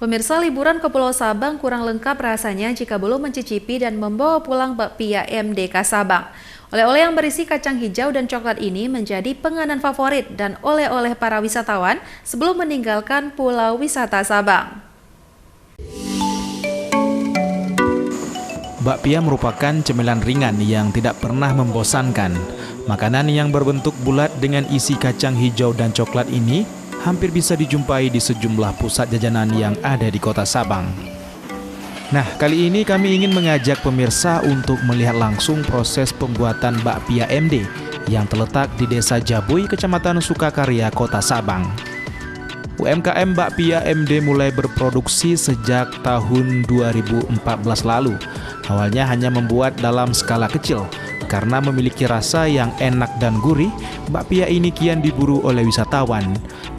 Pemirsa, liburan ke Pulau Sabang kurang lengkap rasanya jika belum mencicipi dan membawa pulang bakpia MDK Sabang. Oleh-oleh yang berisi kacang hijau dan coklat ini menjadi penganan favorit dan oleh-oleh para wisatawan sebelum meninggalkan Pulau Wisata Sabang. Bakpia merupakan cemilan ringan yang tidak pernah membosankan. Makanan yang berbentuk bulat dengan isi kacang hijau dan coklat ini hampir bisa dijumpai di sejumlah pusat jajanan yang ada di kota Sabang. Nah, kali ini kami ingin mengajak pemirsa untuk melihat langsung proses pembuatan bakpia MD yang terletak di Desa Jabui, Kecamatan Sukakarya, Kota Sabang. UMKM bakpia MD mulai berproduksi sejak tahun 2014 lalu. Awalnya hanya membuat dalam skala kecil. Karena memiliki rasa yang enak dan gurih, bakpia ini kian diburu oleh wisatawan.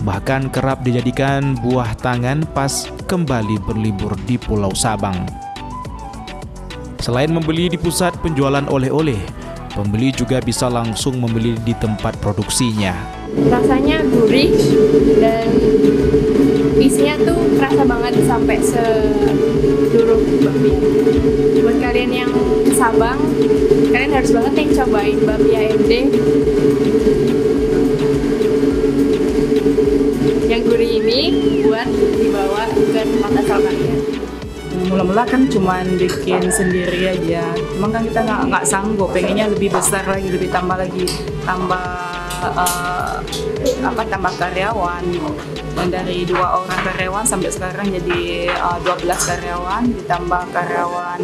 Bahkan kerap dijadikan buah tangan pas kembali berlibur di Pulau Sabang. Selain membeli di pusat penjualan oleh-oleh, pembeli juga bisa langsung membeli di tempat produksinya. Rasanya gurih dan isinya tuh kerasa banget sampai seluruh bakpia. Buat kalian yang ke Sabang, kalian harus banget nih cobain bakpia MD. Yang gurih ini buat dibawa ke tempat asal kalian. Mula-mula kan cuman bikin sendiri aja, cuma kan kita nggak sanggup, pengennya lebih besar lagi, tambah karyawan. Dan dari 2 orang karyawan sampai sekarang jadi 12 karyawan, ditambah karyawan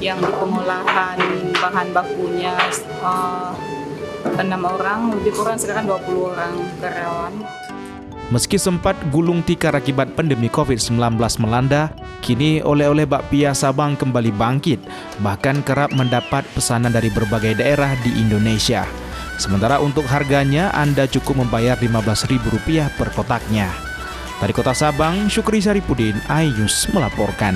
yang di pengolahan bahan bakunya 6 orang, lebih kurang sekarang 20 orang karyawan. Meski sempat gulung tikar akibat pandemi COVID-19 melanda, kini oleh-oleh bakpia Sabang kembali bangkit, bahkan kerap mendapat pesanan dari berbagai daerah di Indonesia. Sementara untuk harganya, Anda cukup membayar Rp15.000 per kotaknya. Dari Kota Sabang, Syukri Saripudin, iNews melaporkan.